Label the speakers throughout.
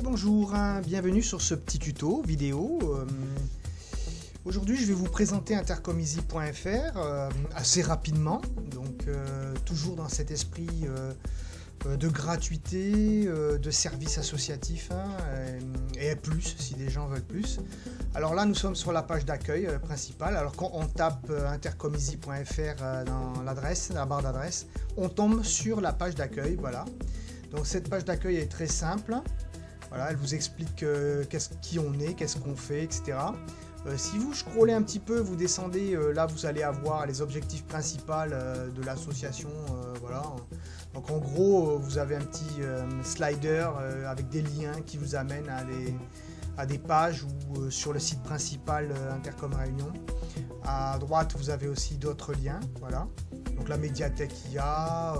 Speaker 1: bonjour, bienvenue sur ce petit tuto vidéo. Aujourd'hui je vais vous présenter intercomeasy.fr assez rapidement, donc toujours dans cet esprit de gratuité, de service associatif et plus si des gens veulent plus. Alors là nous sommes sur la page d'accueil principale. Alors quand on tape intercomeasy.fr dans la barre d'adresse, on tombe sur la page d'accueil, voilà. Donc cette page d'accueil est très simple. Voilà, elle vous explique qui on est, qu'est-ce qu'on fait, etc. Si vous scrollez un petit peu, vous descendez, là vous allez avoir les objectifs principaux de l'association. Voilà. Donc en gros, vous avez un petit slider avec des liens qui vous amènent à des pages ou sur le site principal Intercom Réunion. À droite, vous avez aussi d'autres liens. Voilà. Donc la médiathèque IA,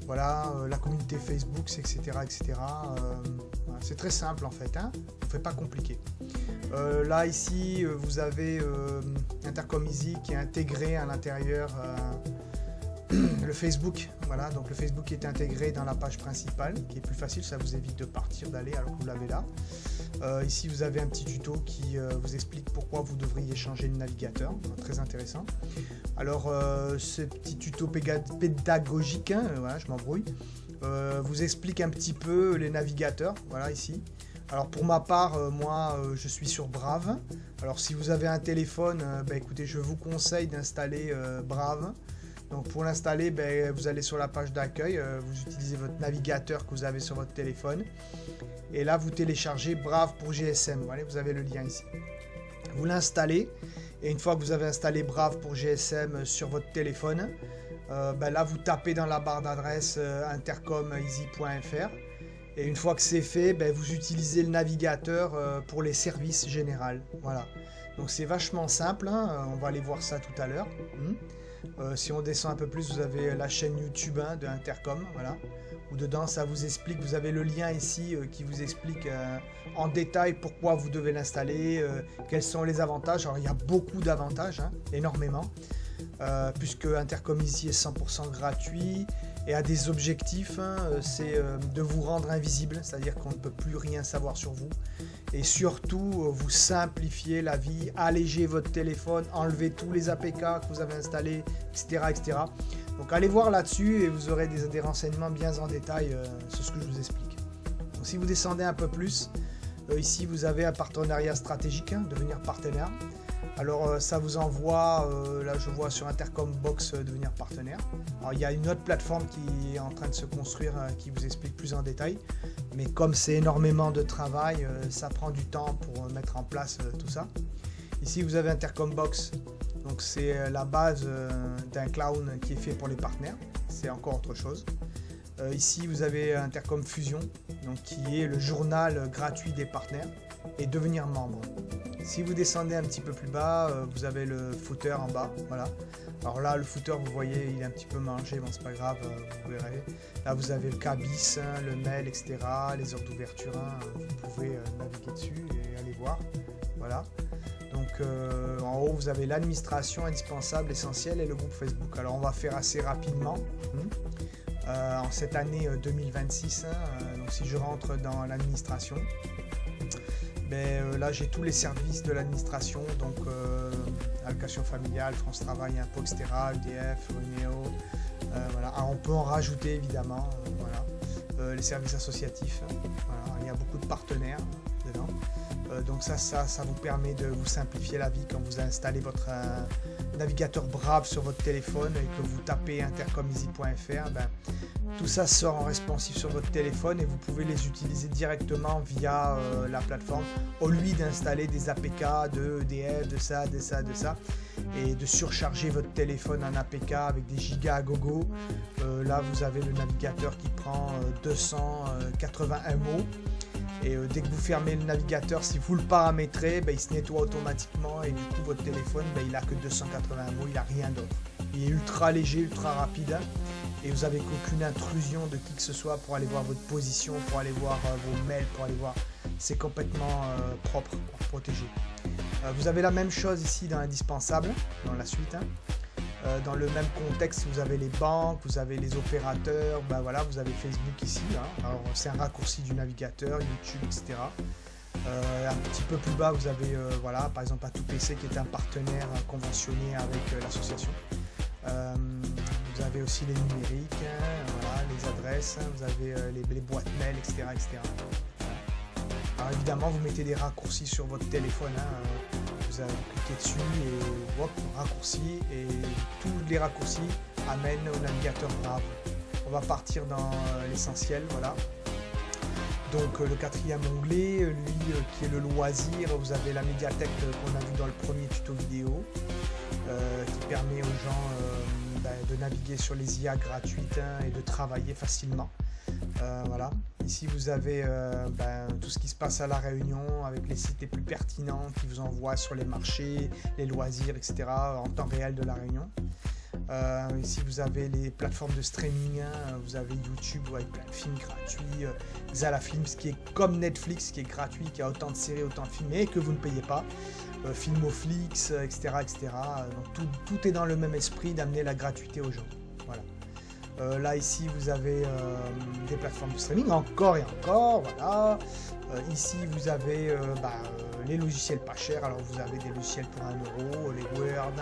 Speaker 1: voilà, la communauté Facebook, etc. etc. Voilà, c'est très simple en fait, hein, on ne fait pas compliqué. Là ici vous avez Intercomeasy qui est intégré à l'intérieur le Facebook, voilà, donc le Facebook est intégré dans la page principale qui est plus facile, ça vous évite de partir, d'aller alors que vous l'avez là. Ici vous avez un petit tuto qui vous explique pourquoi vous devriez changer de navigateur, très intéressant. Alors ce petit tuto pédagogique, hein, voilà, je m'embrouille, vous explique un petit peu les navigateurs, voilà ici. Alors pour ma part, moi je suis sur Brave. Alors si vous avez un téléphone, écoutez, je vous conseille d'installer Brave. Donc pour l'installer, vous allez sur la page d'accueil, vous utilisez votre navigateur que vous avez sur votre téléphone. Et là vous téléchargez Brave pour GSM, voilà, vous avez le lien ici. Vous l'installez et une fois que vous avez installé Brave pour GSM sur votre téléphone, là vous tapez dans la barre d'adresse intercomeasy.fr. Et une fois que c'est fait, vous utilisez le navigateur pour les services généraux. Voilà. Donc c'est vachement simple, hein, on va aller voir ça tout à l'heure. Si on descend un peu plus, vous avez la chaîne YouTube de Intercom, voilà, où dedans ça vous explique, vous avez le lien ici qui vous explique en détail pourquoi vous devez l'installer, quels sont les avantages. Alors il y a beaucoup d'avantages, hein, énormément, puisque Intercomeasy est 100% gratuit et a des objectifs, hein, c'est de vous rendre invisible, c'est-à-dire qu'on ne peut plus rien savoir sur vous, et surtout vous simplifier la vie, alléger votre téléphone, enlever tous les APK que vous avez installés, etc., etc. Donc allez voir là-dessus et vous aurez des renseignements bien en détail sur ce que je vous explique. Donc si vous descendez un peu plus, ici vous avez un partenariat stratégique, hein, devenir partenaire. Alors ça vous envoie, là je vois sur Intercom Box devenir partenaire. Alors il y a une autre plateforme qui est en train de se construire qui vous explique plus en détail. Mais comme c'est énormément de travail, ça prend du temps pour mettre en place tout ça. Ici vous avez Intercom Box, donc c'est la base d'un cloud qui est fait pour les partenaires. C'est encore autre chose. Ici vous avez Intercom Fusion, donc qui est le journal gratuit des partenaires et devenir membre. Si vous descendez un petit peu plus bas, vous avez le footer en bas, voilà. Alors là, le footer, vous voyez, il est un petit peu mangé, bon c'est pas grave, vous verrez. Là, vous avez le cabis, hein, le mail, etc., les heures d'ouverture, hein, vous pouvez naviguer dessus et aller voir, voilà. Donc en haut, vous avez l'administration indispensable, essentielle et le groupe Facebook. Alors on va faire assez rapidement. En cette année 2026, hein, donc si je rentre dans l'administration, là j'ai tous les services de l'administration, donc allocation familiale, France Travail, Impôts, etc., EDF, Uneo, voilà. Alors, on peut en rajouter évidemment, voilà. Les services associatifs, voilà. Il y a beaucoup de partenaires dedans, donc ça vous permet de vous simplifier la vie quand vous installez votre navigateur Brave sur votre téléphone et que vous tapez intercomeasy.fr, tout ça sort en responsive sur votre téléphone et vous pouvez les utiliser directement via la plateforme au lieu d'installer des APK de EDF, de ça et de surcharger votre téléphone en APK avec des gigas à gogo. Là vous avez le navigateur qui prend 281 mots et dès que vous fermez le navigateur, si vous le paramétrez, il se nettoie automatiquement et du coup votre téléphone il n'a que 281 mots, il n'a rien d'autre. Il est ultra léger, ultra rapide et vous n'avez qu'aucune intrusion de qui que ce soit pour aller voir votre position, pour aller voir vos mails, pour aller voir, c'est complètement propre, protégé. Vous avez la même chose ici dans l'indispensable, dans la suite, hein. Dans le même contexte, vous avez les banques, vous avez les opérateurs, ben voilà, vous avez Facebook ici. Hein. Alors c'est un raccourci du navigateur, YouTube, etc. Un petit peu plus bas, vous avez voilà, par exemple A2PC qui est un partenaire conventionné avec l'association. Vous avez aussi les numériques, hein, voilà, les adresses, hein, vous avez les boîtes mail, etc. etc. Voilà. Alors évidemment, vous mettez des raccourcis sur votre téléphone. Hein, vous allez cliquer dessus et hop, raccourci, et tous les raccourcis amènent au navigateur Brave. On va partir dans l'essentiel, voilà. Donc le quatrième onglet, lui qui est le loisir, vous avez la médiathèque qu'on a vu dans le premier tuto vidéo, qui permet aux gens de naviguer sur les IA gratuites, hein, et de travailler facilement. Voilà. Ici vous avez tout ce qui se passe à La Réunion avec les sites les plus pertinents qui vous envoient sur les marchés, les loisirs, etc. en temps réel de La Réunion. Ici vous avez les plateformes de streaming, hein, vous avez YouTube avec plein de films gratuits, Xala Films qui est comme Netflix, qui est gratuit, qui a autant de séries, autant de films et que vous ne payez pas, Filmoflix, etc. etc. Donc tout est dans le même esprit d'amener la gratuité aux gens. Voilà. Là ici vous avez des plateformes de streaming encore et encore, voilà. Ici vous avez les logiciels pas chers, alors vous avez des logiciels pour 1 euro, les Word,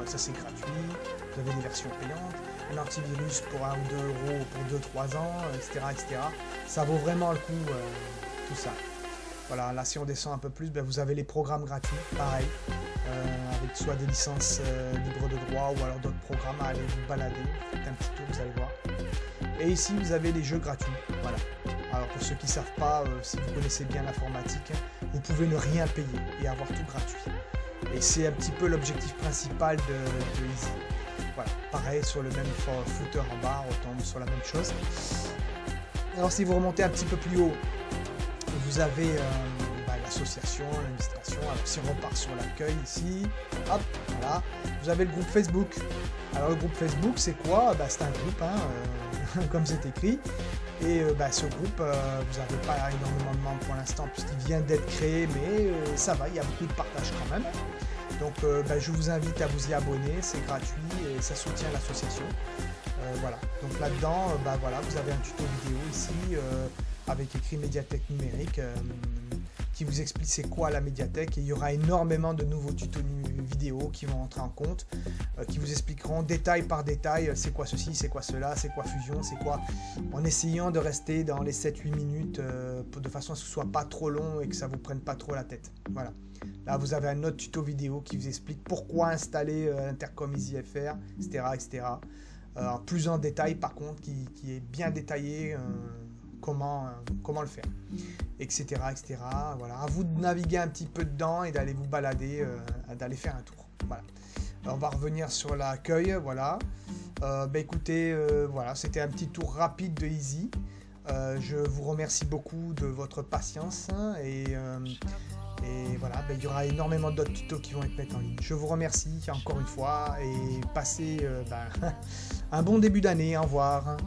Speaker 1: ça c'est gratuit, vous avez des versions payantes, un antivirus pour 1 ou 2 euros pour 2-3 ans, etc., etc. Ça vaut vraiment le coup, tout ça. Voilà, là si on descend un peu plus, vous avez les programmes gratuits, pareil, avec soit des licences libres de droit ou alors d'autres programmes à aller vous balader, faites un petit tour, vous allez voir. Et ici vous avez les jeux gratuits, voilà. Alors pour ceux qui ne savent pas, si vous connaissez bien l'informatique, vous pouvez ne rien payer et avoir tout gratuit. Et c'est un petit peu l'objectif principal de Easy. Voilà, pareil sur le même footer en bas, on tombe sur la même chose. Alors si vous remontez un petit peu plus haut, vous avez l'association, l'administration. Alors si on repart sur l'accueil ici, hop, voilà, vous avez le groupe Facebook. Alors le groupe Facebook c'est quoi? C'est un groupe, hein, comme c'est écrit. Et ce groupe, vous n'avez pas énormément de membres pour l'instant puisqu'il vient d'être créé, mais ça va, il y a beaucoup de partage quand même. Donc je vous invite à vous y abonner, c'est gratuit et ça soutient l'association. Voilà, donc là-dedans, voilà, vous avez un tuto vidéo ici avec écrit médiathèque numérique qui vous explique c'est quoi la médiathèque, et il y aura énormément de nouveaux tutos vidéo qui vont entrer en compte, qui vous expliqueront détail par détail c'est quoi ceci, c'est quoi cela, c'est quoi Fusion, c'est quoi, en essayant de rester dans les 7-8 minutes de façon à ce que ce soit pas trop long et que ça vous prenne pas trop la tête. Voilà. Là vous avez un autre tuto vidéo qui vous explique pourquoi installer l'intercom EasyFR, etc. etc. Plus en détail par contre, qui est bien détaillé, comment le faire, etc. etc. Voilà. À vous de naviguer un petit peu dedans et d'aller vous balader, d'aller faire un tour. Voilà. Alors, on va revenir sur l'accueil. Voilà. Écoutez, voilà, c'était un petit tour rapide de Easy. Je vous remercie beaucoup de votre patience et voilà, il y aura énormément d'autres tutos qui vont être mis en ligne. Je vous remercie encore une fois et passez un bon début d'année. Au revoir.